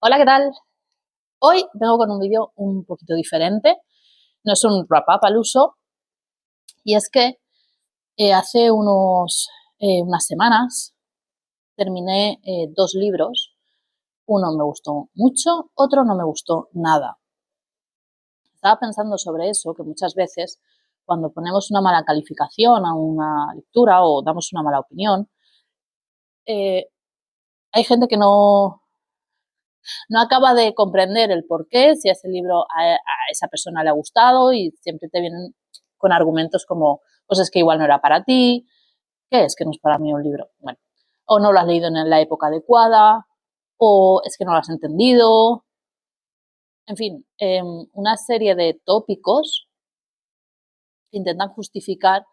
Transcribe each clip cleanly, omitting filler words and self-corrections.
Hola, ¿qué tal? Hoy vengo con un vídeo un poquito diferente. No es un wrap-up al uso. Y es que hace unas semanas terminé dos libros. Uno me gustó mucho, otro no me gustó nada. Estaba pensando sobre eso, que muchas veces cuando ponemos una mala calificación a una lectura o damos una mala opinión, hay gente que no acaba de comprender el porqué, si ese libro a esa persona le ha gustado, y siempre te vienen con argumentos como, pues es que igual no era para ti, ¿qué es que no es para mí un libro? Bueno, o no lo has leído en la época adecuada, o es que no lo has entendido, en fin, una serie de tópicos que intentan justificar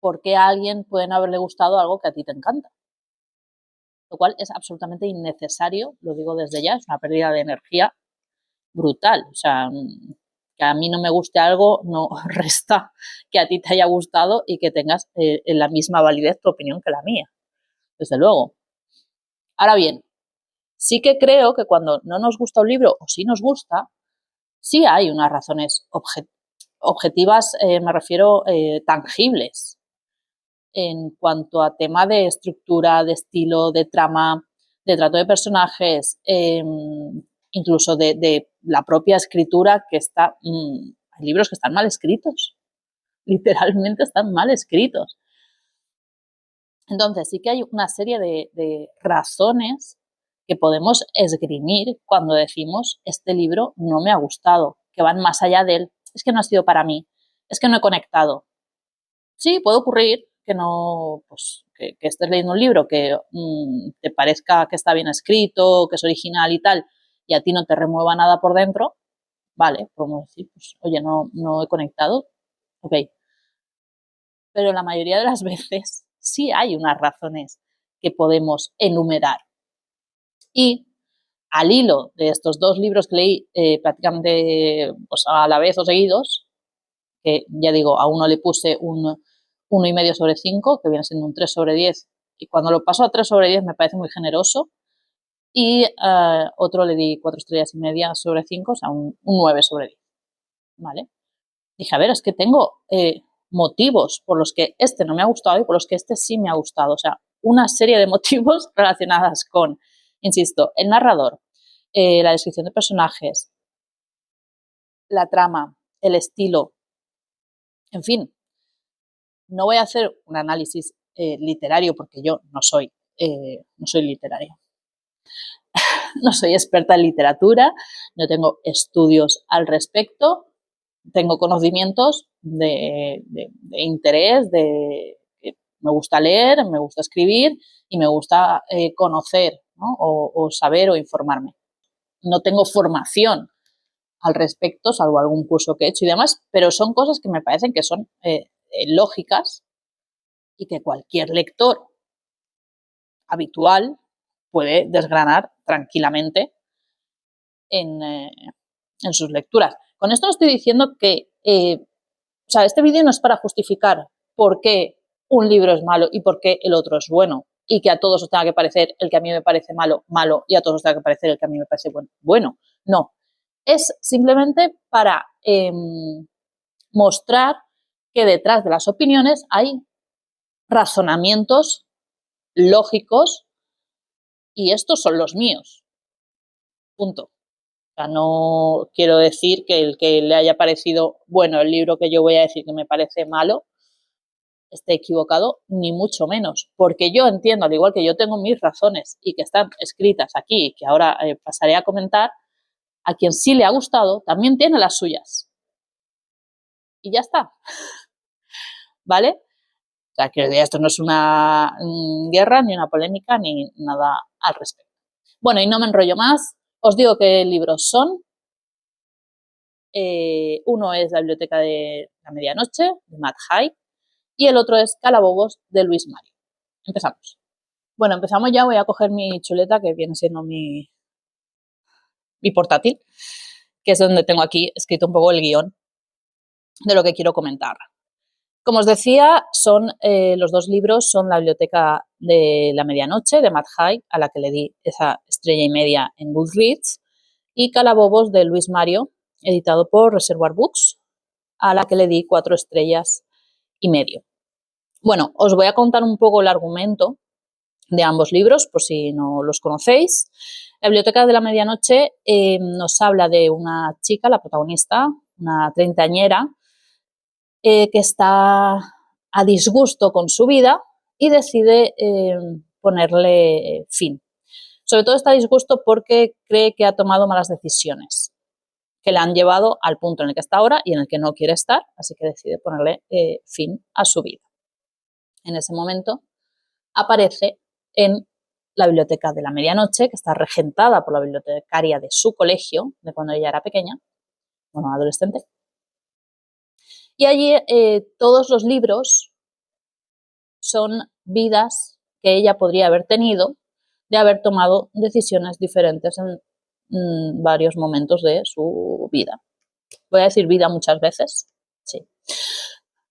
por qué a alguien puede no haberle gustado algo que a ti te encanta. Lo cual es absolutamente innecesario, lo digo desde ya, es una pérdida de energía brutal. O sea, que a mí no me guste algo no resta que a ti te haya gustado y que tengas en la misma validez tu opinión que la mía, desde luego. Ahora bien, sí que creo que cuando no nos gusta un libro o sí nos gusta, sí hay unas razones objetivas, me refiero tangibles, en cuanto a tema de estructura, de estilo, de trama, de trato de personajes, incluso de la propia escritura, que está, hay libros que están mal escritos, literalmente están mal escritos. Entonces sí que hay una serie de razones que podemos esgrimir cuando decimos este libro no me ha gustado, que van más allá del es que no ha sido para mí, es que no he conectado. Sí, puede ocurrir que no, pues, que estés leyendo un libro que te parezca que está bien escrito, que es original y tal, y a ti no te remueva nada por dentro, vale, podemos decir, pues, oye, no he conectado, ok. Pero la mayoría de las veces sí hay unas razones que podemos enumerar. Y al hilo de estos dos libros que leí prácticamente pues, a la vez o seguidos, que ya digo, a uno le puse un 1,5/5, que viene siendo un 3/10, y cuando lo paso a 3/10 me parece muy generoso, y otro le di 4,5 estrellas o sea, un 9/10, ¿vale? Dije, a ver, es que tengo motivos por los que este no me ha gustado y por los que este sí me ha gustado, o sea, una serie de motivos relacionadas con, insisto, el narrador, la descripción de personajes, la trama, el estilo, en fin. No voy a hacer un análisis literario porque yo no soy literaria. No soy experta en literatura, no tengo estudios al respecto, tengo conocimientos de interés, me gusta leer, me gusta escribir y me gusta conocer, ¿no? o saber o informarme. No tengo formación al respecto, salvo algún curso que he hecho y demás, pero son cosas que me parecen que son lógicas y que cualquier lector habitual puede desgranar tranquilamente en sus lecturas. Con esto no estoy diciendo que, o sea, este vídeo no es para justificar por qué un libro es malo y por qué el otro es bueno, y que a todos os tenga que parecer el que a mí me parece malo, malo, y a todos os tenga que parecer el que a mí me parece bueno, bueno. No, es simplemente para mostrar que detrás de las opiniones hay razonamientos lógicos y estos son los míos. Punto. O sea, no quiero decir que el que le haya parecido bueno el libro que yo voy a decir que me parece malo esté equivocado, ni mucho menos. Porque yo entiendo, al igual que yo tengo mis razones y que están escritas aquí, que ahora pasaré a comentar, a quien sí le ha gustado también tiene las suyas. Y ya está. ¿Vale? O sea, que esto no es una guerra, ni una polémica, ni nada al respecto. Bueno, y no me enrollo más. Os digo qué libros son. Uno es La biblioteca de la medianoche, de Matt Haig, y el otro es Calabobos, de Luis Mario. Empezamos. Bueno, empezamos ya. Voy a coger mi chuleta, que viene siendo mi portátil, que es donde tengo aquí escrito un poco el guión de lo que quiero comentar. Como os decía, los dos libros son La biblioteca de la Medianoche, de Matt Haig, a la que le di esa 1,5 en Goodreads, y Calabobos, de Luis Mario, editado por Reservoir Books, a la que le di 4,5 estrellas. Bueno, os voy a contar un poco el argumento de ambos libros, por si no los conocéis. La Biblioteca de la Medianoche nos habla de una chica, la protagonista, una treintañera, que está a disgusto con su vida y decide ponerle fin. Sobre todo está a disgusto porque cree que ha tomado malas decisiones que le han llevado al punto en el que está ahora y en el que no quiere estar, así que decide ponerle fin a su vida. En ese momento aparece en la Biblioteca de la Medianoche, que está regentada por la bibliotecaria de su colegio, de cuando ella era pequeña, bueno, adolescente. Y allí todos los libros son vidas que ella podría haber tenido de haber tomado decisiones diferentes en varios momentos de su vida. Voy a decir vida muchas veces, sí,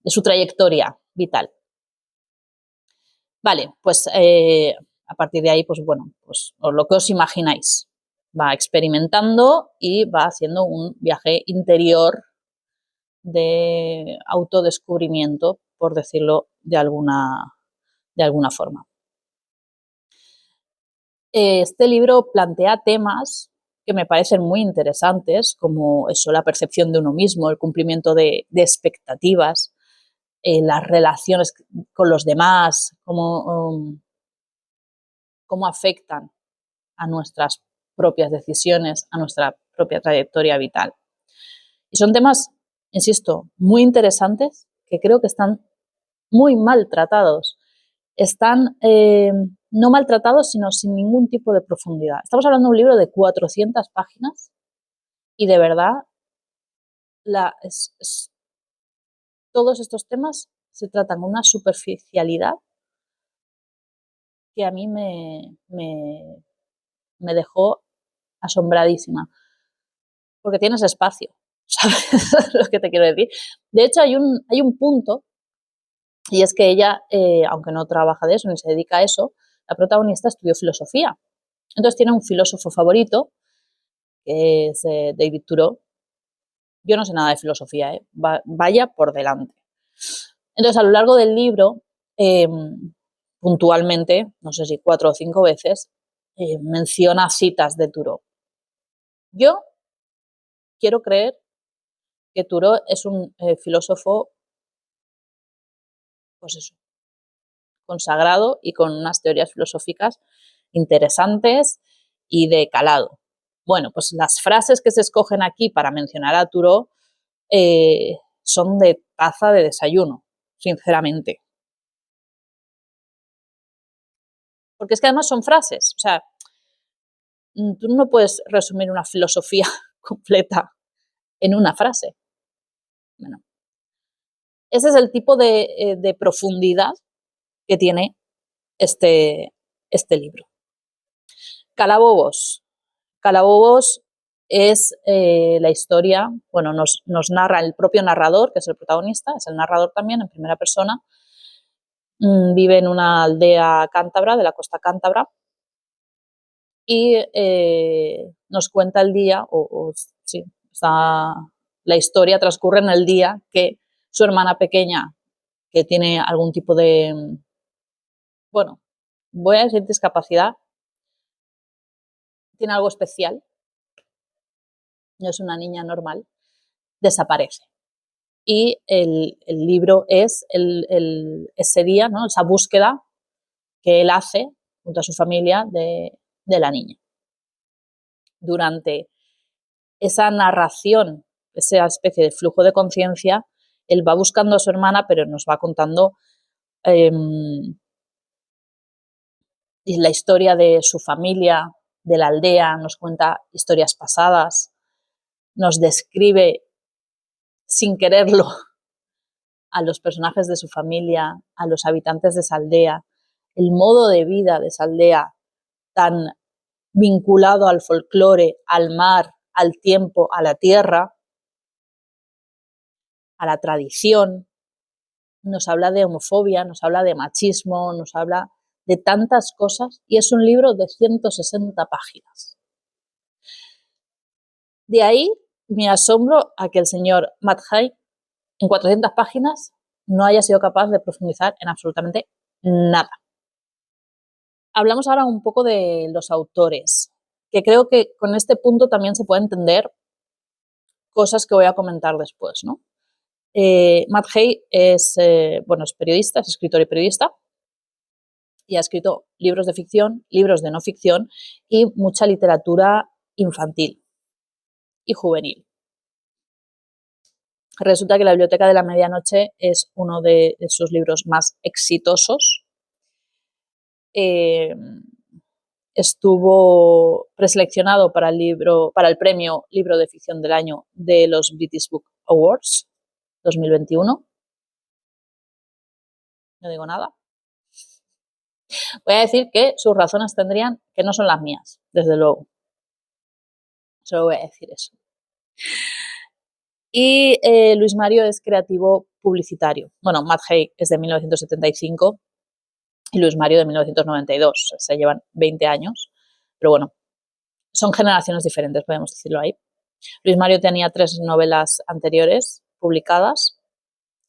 de su trayectoria vital. Vale, pues a partir de ahí, pues bueno, pues lo que os imagináis. Va experimentando y va haciendo un viaje interior de autodescubrimiento, por decirlo de alguna forma. Este libro plantea temas que me parecen muy interesantes, como eso, la percepción de uno mismo, el cumplimiento de expectativas, las relaciones con los demás, cómo afectan a nuestras propias decisiones, a nuestra propia trayectoria vital. Y son temas, insisto, muy interesantes que creo que están muy maltratados. Están no maltratados, sino sin ningún tipo de profundidad. Estamos hablando de un libro de 400 páginas y de verdad todos estos temas se tratan con una superficialidad que a mí me dejó asombradísima. Porque tienes espacio, ¿sabes lo que te quiero decir? De hecho, hay un punto, y es que ella, aunque no trabaja de eso ni se dedica a eso, la protagonista estudió filosofía. Entonces tiene un filósofo favorito, que es David Thoreau. Yo no sé nada de filosofía, vaya por delante. Entonces, a lo largo del libro, puntualmente, no sé si 4 o 5 veces, menciona citas de Thoreau. Yo quiero creer que Thoreau es un filósofo, pues eso, consagrado y con unas teorías filosóficas interesantes y de calado. Bueno, pues las frases que se escogen aquí para mencionar a Thoreau son de taza de desayuno, sinceramente. Porque es que además son frases, o sea, tú no puedes resumir una filosofía completa en una frase. Bueno, ese es el tipo de profundidad que tiene este libro. Calabobos. Calabobos es la historia, bueno, nos narra el propio narrador, que es el protagonista, es el narrador también en primera persona. Vive en una aldea cántabra, de la costa cántabra, y nos cuenta el día, sí, la historia transcurre en el día que su hermana pequeña, que tiene algún tipo de, bueno, voy a decir discapacidad, tiene algo especial, no es una niña normal, desaparece. Y el libro es ese día, ¿no? Esa búsqueda que él hace junto a su familia de la niña. Durante esa narración, esa especie de flujo de conciencia, él va buscando a su hermana, pero nos va contando la historia de su familia, de la aldea, nos cuenta historias pasadas, nos describe sin quererlo a los personajes de su familia, a los habitantes de esa aldea, el modo de vida de esa aldea tan vinculado al folclore, al mar, al tiempo, a la tierra, a la tradición. Nos habla de homofobia, nos habla de machismo, nos habla de tantas cosas y es un libro de 160 páginas. De ahí mi asombro a que el señor Matt Haig en 400 páginas no haya sido capaz de profundizar en absolutamente nada. Hablamos ahora un poco de los autores, que creo que con este punto también se puede entender cosas que voy a comentar después, ¿no? Matt Haig es periodista, es escritor y periodista, y ha escrito libros de ficción, libros de no ficción y mucha literatura infantil y juvenil. Resulta que La biblioteca de la medianoche es uno de sus libros más exitosos. Estuvo preseleccionado para el premio Libro de Ficción del Año de los British Book Awards 2021. No digo nada. Voy a decir que sus razones tendrían que no son las mías, desde luego. Solo voy a decir eso. Y Luis Mario es creativo publicitario. Bueno, Matt Haig es de 1975 y Luis Mario de 1992. Se llevan 20 años, pero bueno, son generaciones diferentes, podemos decirlo ahí. Luis Mario tenía 3 novelas anteriores publicadas.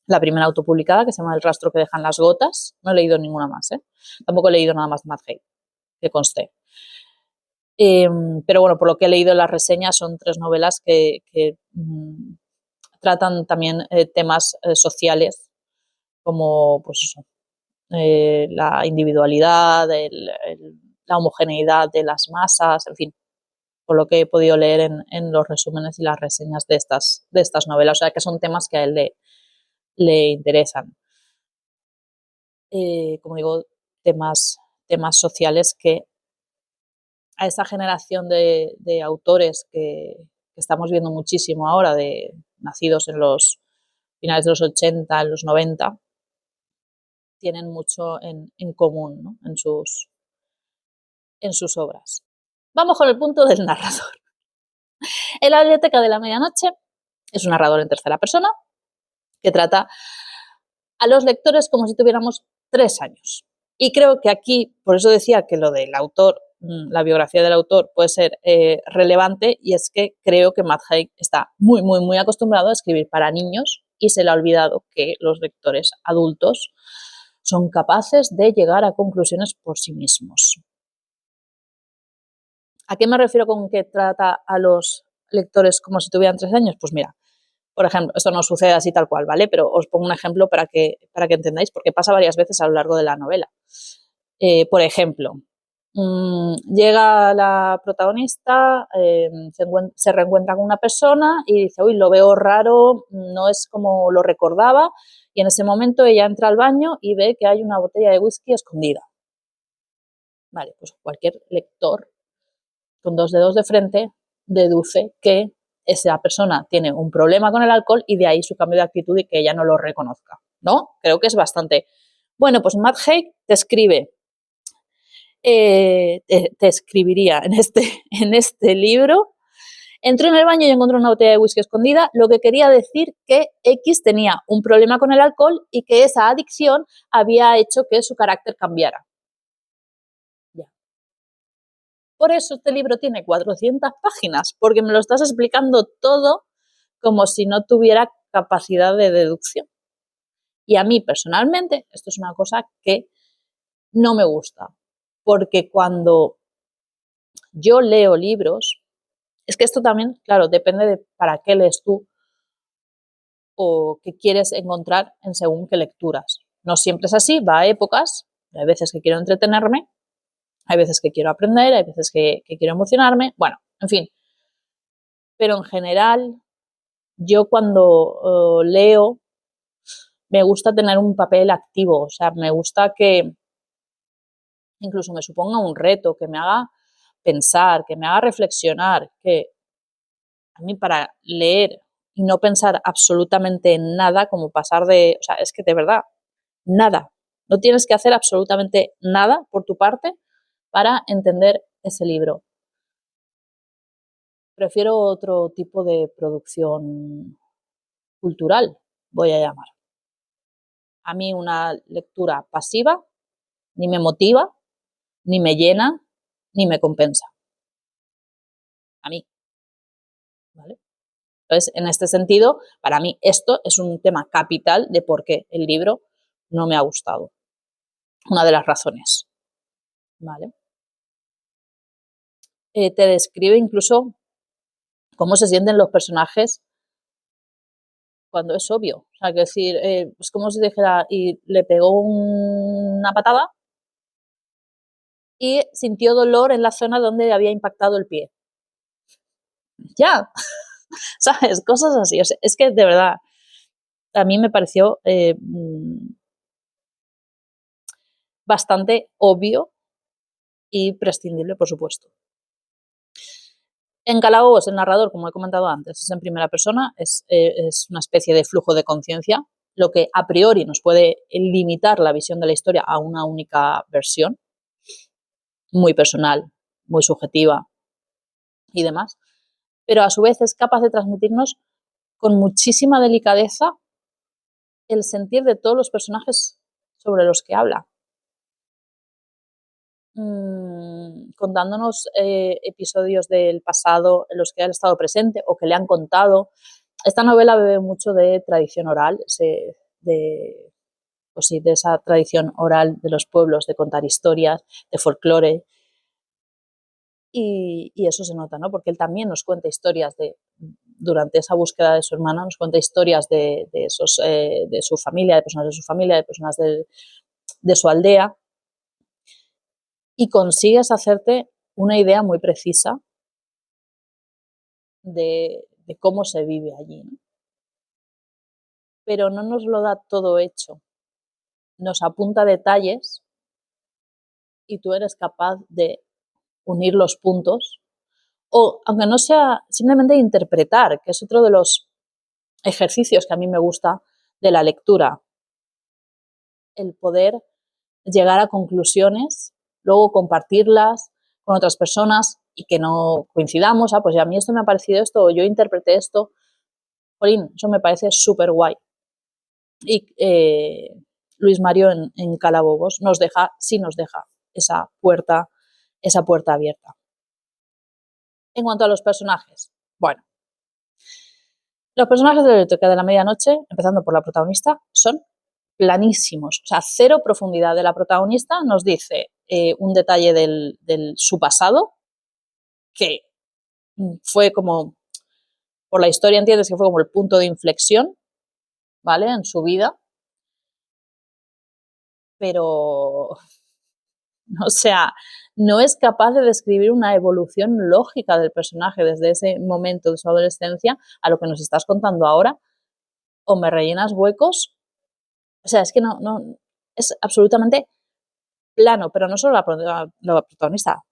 La primera autopublicada, que se llama El rastro que dejan las gotas. No he leído ninguna más, ¿eh? Tampoco he leído nada más de Matt Haig, que conste. Pero bueno, por lo que he leído en las reseñas, son 3 novelas que tratan también temas sociales, como pues eso, la individualidad, la homogeneidad de las masas, en fin, por lo que he podido leer en los resúmenes y las reseñas de estas novelas. O sea, que son temas que a él le interesan. Como digo, temas sociales que a esa generación de autores que estamos viendo muchísimo ahora, nacidos en los finales de los 80, en los 90, tienen mucho en común, ¿no? en sus obras. Vamos con el punto del narrador. En La biblioteca de la medianoche es un narrador en tercera persona que trata a los lectores como si tuviéramos 3 años. Y creo que aquí, por eso decía que lo del autor, la biografía del autor puede ser relevante, y es que creo que Matt Haig está muy, muy, muy acostumbrado a escribir para niños y se le ha olvidado que los lectores adultos son capaces de llegar a conclusiones por sí mismos. ¿A qué me refiero con que trata a los lectores como si tuvieran 3 años? Pues mira, por ejemplo, esto no sucede así tal cual, ¿vale? Pero os pongo un ejemplo para que entendáis, porque pasa varias veces a lo largo de la novela. Por ejemplo, llega la protagonista, se reencuentra con una persona y dice, uy, lo veo raro, no es como lo recordaba, y en ese momento ella entra al baño y ve que hay una botella de whisky escondida. Vale, pues cualquier lector con 2 dedos de frente deduce que esa persona tiene un problema con el alcohol y de ahí su cambio de actitud y que ella no lo reconozca, ¿no? Creo que es bastante. Bueno, pues Matt Haig te escribe, te escribiría en este libro: entró en el baño y encontró una botella de whisky escondida, lo que quería decir que X tenía un problema con el alcohol y que esa adicción había hecho que su carácter cambiara. Ya. Por eso este libro tiene 400 páginas, porque me lo estás explicando todo como si no tuviera capacidad de deducción. Y a mí personalmente esto es una cosa que no me gusta, porque cuando yo leo libros, es que esto también, claro, depende de para qué lees tú o qué quieres encontrar en según qué lecturas. No siempre es así, va a épocas, hay veces que quiero entretenerme, hay veces que quiero aprender, hay veces que quiero emocionarme, bueno, en fin. Pero en general, yo cuando leo, me gusta tener un papel activo, o sea, me gusta que incluso me suponga un reto, que me haga pensar, que me haga reflexionar, que a mí para leer y no pensar absolutamente en nada, como pasar de, o sea, es que de verdad, nada, no tienes que hacer absolutamente nada por tu parte para entender ese libro. Prefiero otro tipo de producción cultural, voy a llamar. A mí una lectura pasiva ni me motiva, ni me llena, ni me compensa. A mí, ¿vale? Entonces, en este sentido, para mí esto es un tema capital de por qué el libro no me ha gustado. Una de las razones, ¿vale? Te describe incluso cómo se sienten los personajes cuando es obvio. O sea, que decir, es como si dijera, y le pegó una patada y sintió dolor en la zona donde había impactado el pie. Ya, ¿sabes? Cosas así. O sea, es que de verdad, a mí me pareció bastante obvio y prescindible, por supuesto. En Calabobos, el narrador, como he comentado antes, es en primera persona, es una especie de flujo de conciencia, lo que a priori nos puede limitar la visión de la historia a una única versión, muy personal, muy subjetiva y demás, pero a su vez es capaz de transmitirnos con muchísima delicadeza el sentir de todos los personajes sobre los que habla. Contándonos episodios del pasado en los que ha estado presente o que le han contado. Esta novela bebe mucho de tradición oral, de esa tradición oral de los pueblos, de contar historias, de folclore, y eso se nota, ¿no? Porque él también nos cuenta historias durante esa búsqueda de su hermana, nos cuenta historias de su familia, de personas de su familia, de personas de su aldea, y consigues hacerte una idea muy precisa de cómo se vive allí, ¿no? Pero no nos lo da todo hecho. Nos apunta detalles y tú eres capaz de unir los puntos, o aunque no sea simplemente interpretar, que es otro de los ejercicios que a mí me gusta de la lectura, el poder llegar a conclusiones, luego compartirlas con otras personas y que no coincidamos, pues a mí esto me ha parecido esto, o yo interpreté esto, jolín, eso me parece súper guay. Y Luis Mario en Calabobos nos deja esa puerta abierta. En cuanto a los personajes, bueno, los personajes de la biblioteca de la medianoche, empezando por la protagonista, son planísimos, o sea, cero profundidad de la protagonista. Nos dice un detalle de su pasado, que fue como, por la historia entiendes que fue como el punto de inflexión, ¿vale? En su vida, pero, o sea, no es capaz de describir una evolución lógica del personaje desde ese momento de su adolescencia a lo que nos estás contando ahora, o me rellenas huecos. O sea, es que no es absolutamente plano, pero no solo la protagonista,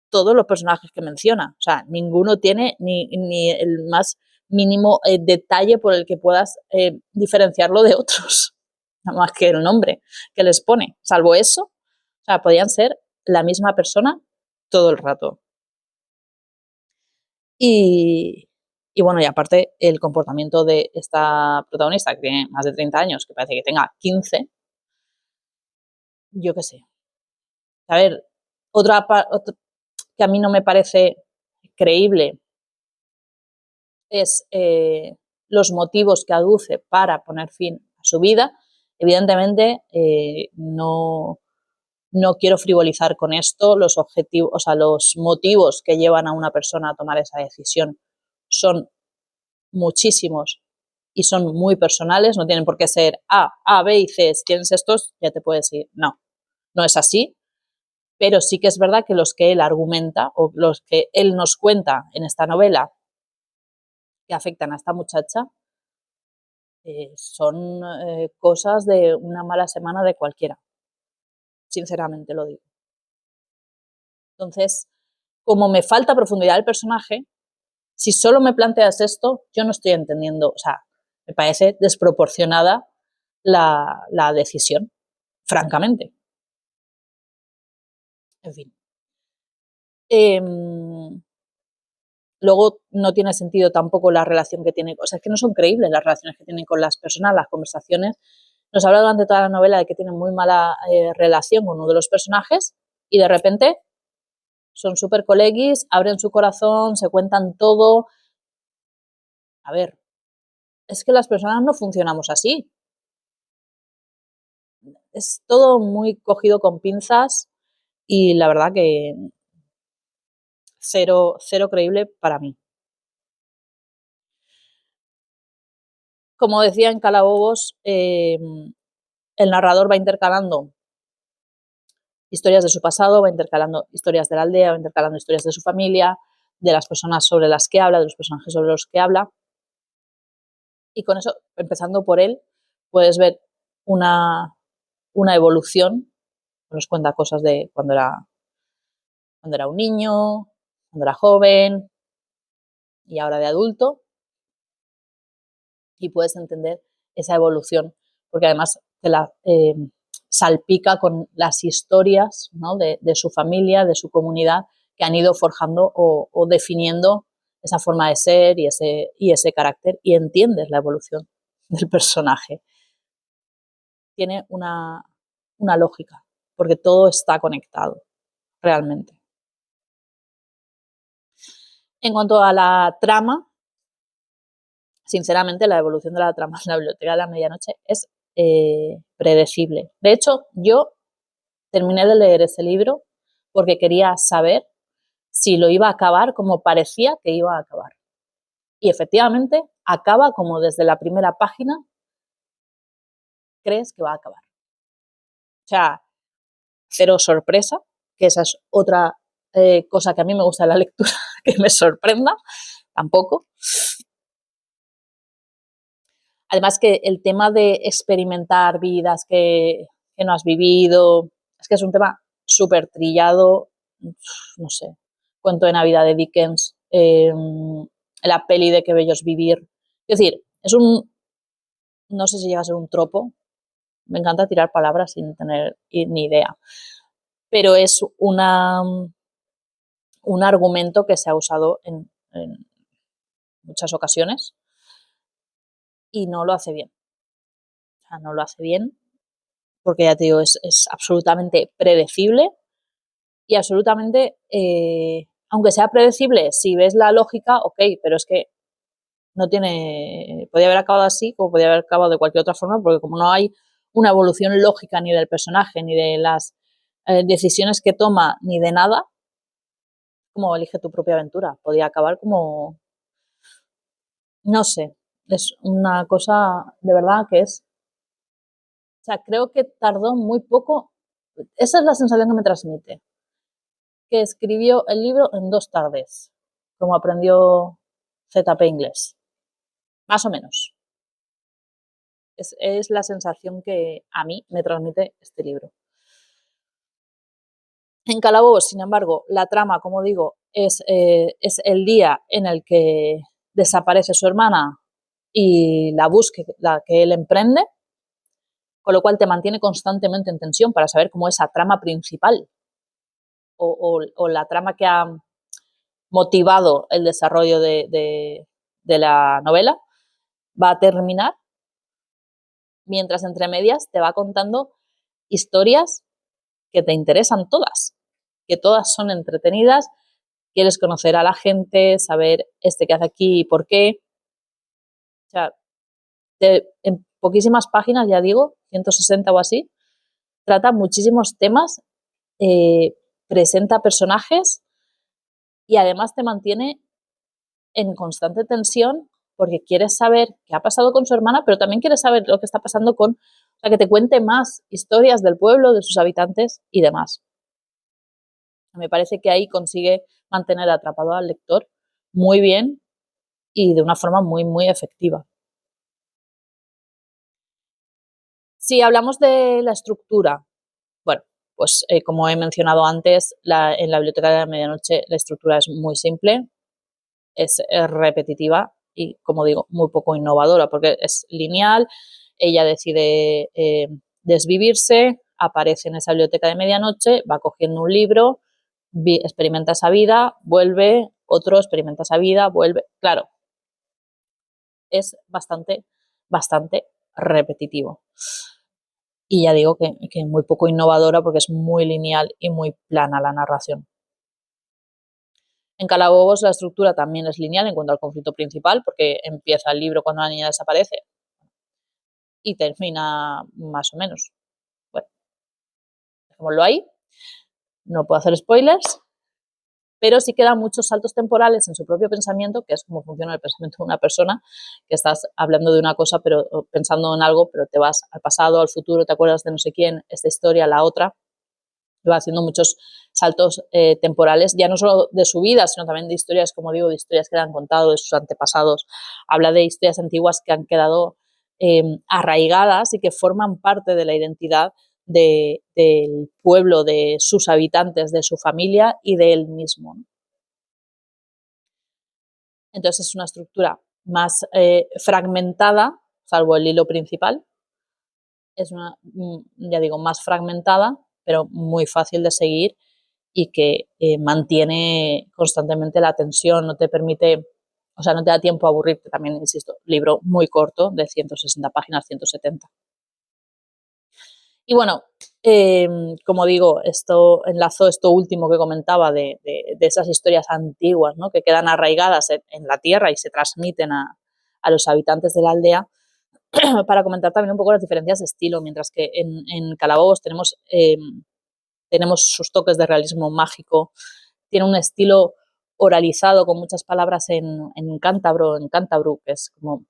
todos los personajes que menciona. O sea, ninguno tiene ni el más mínimo detalle por el que puedas diferenciarlo de otros, nada más que el nombre que les pone. Salvo eso, o sea, podrían ser la misma persona todo el rato. Y bueno, y aparte el comportamiento de esta protagonista, que tiene más de 30 años, que parece que tenga 15, yo qué sé. A ver, otra que a mí no me parece creíble es los motivos que aduce para poner fin a su vida. Evidentemente, no quiero frivolizar con esto. Los objetivos, o sea, los motivos que llevan a una persona a tomar esa decisión son muchísimos y son muy personales. No tienen por qué ser A, B y C. Si tienes estos, ya te puedes ir. No es así. Pero sí que es verdad que los que él argumenta o los que él nos cuenta en esta novela que afectan a esta muchacha son cosas de una mala semana de cualquiera, sinceramente lo digo. Entonces, como me falta profundidad del personaje, si solo me planteas esto, yo no estoy entendiendo, o sea, me parece desproporcionada la decisión, francamente. En fin. Luego no tiene sentido tampoco la relación que tiene, o sea, es que no son creíbles las relaciones que tienen con las personas, las conversaciones, Nos habla durante toda la novela de que tiene muy mala relación con uno de los personajes y de repente son súper coleguis, abren su corazón, se cuentan todo. A ver, es que las personas no funcionamos así. Es todo muy cogido con pinzas y la verdad que cero creíble para mí. Como decía en Calabobos, el narrador va intercalando historias de su pasado, va intercalando historias de la aldea, va intercalando historias de su familia, de las personas sobre las que habla, de los personajes sobre los que habla. Y con eso, empezando por él, puedes ver una evolución. Nos cuenta cosas de cuando era un niño, cuando era joven y ahora de adulto. Y puedes entender esa evolución, porque además te la salpica con las historias, ¿no?, de su familia, de su comunidad, que han ido forjando o definiendo esa forma de ser y ese carácter, y entiendes la evolución del personaje. Tiene una lógica, porque todo está conectado, realmente. En cuanto a la trama, sinceramente, la evolución de la trama en la Biblioteca de la Medianoche es predecible. De hecho, yo terminé de leer ese libro porque quería saber si lo iba a acabar como parecía que iba a acabar. Y efectivamente, acaba como desde la primera página crees que va a acabar. O sea, cero sorpresa, que esa es otra cosa que a mí me gusta de la lectura, que me sorprenda, tampoco. Además que el tema de experimentar vidas que no has vivido, es que es un tema súper trillado, no sé, Cuento de Navidad de Dickens, la peli de Qué bello es vivir. Es decir, no sé si llega a ser un tropo, me encanta tirar palabras sin tener ni idea, pero es un argumento que se ha usado en muchas ocasiones y no lo hace bien. O sea, no lo hace bien porque ya te digo, es absolutamente predecible y absolutamente, aunque sea predecible, si ves la lógica, ok, pero es que no tiene, podía haber acabado así como podía haber acabado de cualquier otra forma, porque como no hay una evolución lógica ni del personaje, ni de las decisiones que toma, ni de nada, como elige tu propia aventura, podía acabar como, no sé, es una cosa de verdad que es, o sea, creo que tardó muy poco, esa es la sensación que me transmite, que escribió el libro en 2 tardes, como aprendió ZP inglés, más o menos. Es la sensación que a mí me transmite este libro. En Calabobos, sin embargo, la trama, como digo, es el día en el que desaparece su hermana y la búsqueda que él emprende, con lo cual te mantiene constantemente en tensión para saber cómo esa trama principal o la trama que ha motivado el desarrollo de la novela va a terminar, mientras entre medias te va contando historias que te interesan todas, que todas son entretenidas, quieres conocer a la gente, saber qué hace aquí y por qué. O sea, en poquísimas páginas, ya digo, 160 o así, trata muchísimos temas, presenta personajes y además te mantiene en constante tensión porque quieres saber qué ha pasado con su hermana, pero también quieres saber lo que está pasando o sea, que te cuente más historias del pueblo, de sus habitantes y demás. Me parece que ahí consigue mantener atrapado al lector muy bien y de una forma muy, muy efectiva. Si hablamos de la estructura, bueno, pues como he mencionado antes, en la Biblioteca de la Medianoche la estructura es muy simple, es repetitiva y, como digo, muy poco innovadora porque es lineal, ella decide desvivirse, aparece en esa biblioteca de medianoche, va cogiendo un libro, experimenta esa vida, vuelve, otro experimenta esa vida, vuelve. Claro, es bastante repetitivo. y ya digo que muy poco innovadora porque es muy lineal y muy plana la narración. En Calabobos la estructura también es lineal en cuanto al conflicto principal, porque empieza el libro cuando la niña desaparece y termina más o menos. Bueno, dejémoslo ahí, no puedo hacer spoilers, pero sí quedan muchos saltos temporales en su propio pensamiento, que es como funciona el pensamiento de una persona, que estás hablando de una cosa, pero pensando en algo, pero te vas al pasado, al futuro, te acuerdas de no sé quién, esta historia, la otra, va haciendo muchos saltos temporales, ya no solo de su vida, sino también de historias, como digo, de historias que le han contado, de sus antepasados. Habla de historias antiguas que han quedado arraigadas y que forman parte de la identidad del pueblo, de sus habitantes, de su familia y de él mismo. Entonces es una estructura más fragmentada, salvo el hilo principal. Es una, ya digo, más fragmentada, pero muy fácil de seguir y que mantiene constantemente la tensión, no te permite, o sea, no te da tiempo a aburrirte. También, insisto, libro muy corto, de 160 páginas, 170. Y bueno, como digo, enlazo esto último que comentaba de esas historias antiguas, ¿no?, que quedan arraigadas en la tierra y se transmiten a los habitantes de la aldea, para comentar también un poco las diferencias de estilo, mientras que en Calabobos tenemos sus toques de realismo mágico, tiene un estilo oralizado con muchas palabras en cántabro, que es como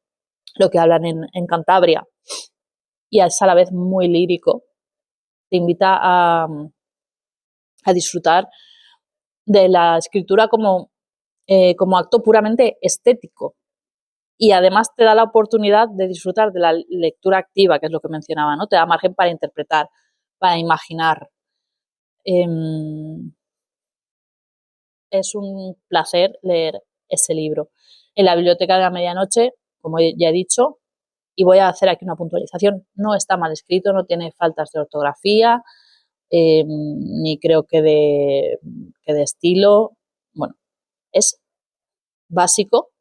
lo que hablan en Cantabria, y es a la vez muy lírico. Te invita a disfrutar de la escritura como acto puramente estético, y además te da la oportunidad de disfrutar de la lectura activa, que es lo que mencionaba, ¿no? Te da margen para interpretar, para imaginar. Es un placer leer ese libro. En la Biblioteca de la Medianoche, como ya he dicho, y voy a hacer aquí una puntualización, no está mal escrito, no tiene faltas de ortografía, ni creo que de estilo. Bueno, es básico,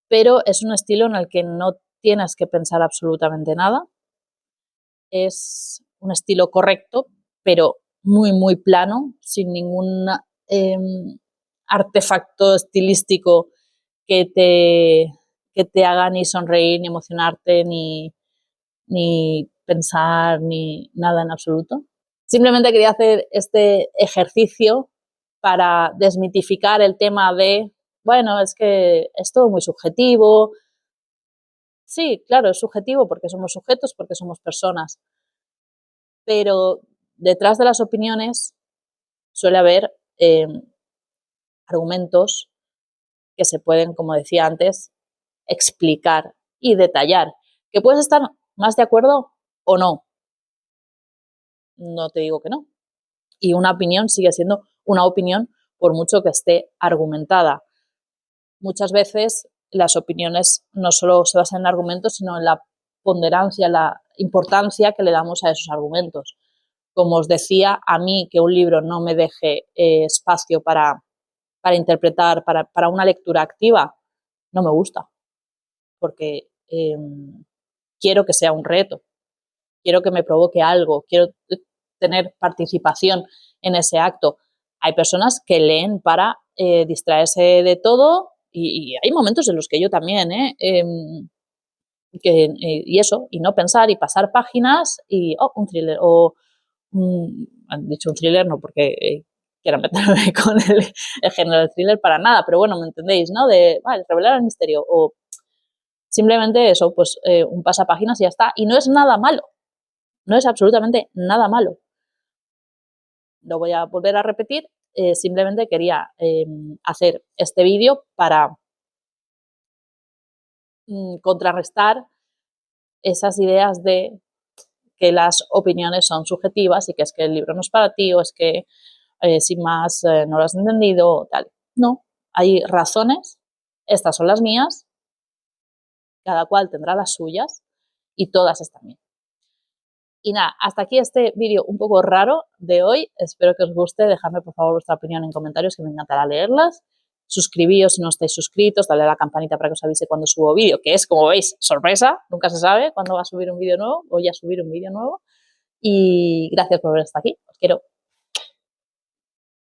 pero es un estilo en el que no tienes que pensar absolutamente nada. Es un estilo correcto, pero muy, muy plano, sin ningún artefacto estilístico que te haga ni sonreír, ni emocionarte, ni pensar, ni nada en absoluto. Simplemente quería hacer este ejercicio para desmitificar el tema de, bueno, es que es todo muy subjetivo. Sí, claro, es subjetivo porque somos sujetos, porque somos personas, pero detrás de las opiniones suele haber argumentos que se pueden, como decía antes, explicar y detallar. ¿Que puedes estar más de acuerdo o no? No te digo que no. Y una opinión sigue siendo una opinión por mucho que esté argumentada. Muchas veces las opiniones no solo se basan en argumentos, sino en la ponderancia, la importancia que le damos a esos argumentos. Como os decía, a mí que un libro no me deje espacio para interpretar, para una lectura activa, no me gusta, porque quiero que sea un reto, quiero que me provoque algo, quiero tener participación en ese acto. Hay personas que leen para distraerse de todo y hay momentos en los que yo también, y eso, y no pensar y pasar páginas y, un thriller, o han dicho un thriller, no porque quiera meterme con el género del thriller para nada, pero bueno, me entendéis, ¿no? De, vale, revelar el misterio, o simplemente eso, pues un pasapáginas y ya está. Y no es nada malo, no es absolutamente nada malo. Lo voy a volver a repetir, simplemente quería hacer este vídeo para contrarrestar esas ideas de que las opiniones son subjetivas y que es que el libro no es para ti, o es que sin más no lo has entendido o tal. No, hay razones, estas son las mías, cada cual tendrá las suyas y todas están bien. Y nada, hasta aquí este vídeo un poco raro de hoy. Espero que os guste. Dejadme por favor vuestra opinión en comentarios, que me encantará leerlas. suscribíos si no estáis suscritos, dale a la campanita para que os avise cuando subo vídeo, que es, como veis, sorpresa, nunca se sabe cuándo va a subir un vídeo nuevo, voy a subir un vídeo nuevo. Y gracias por ver hasta aquí, os quiero.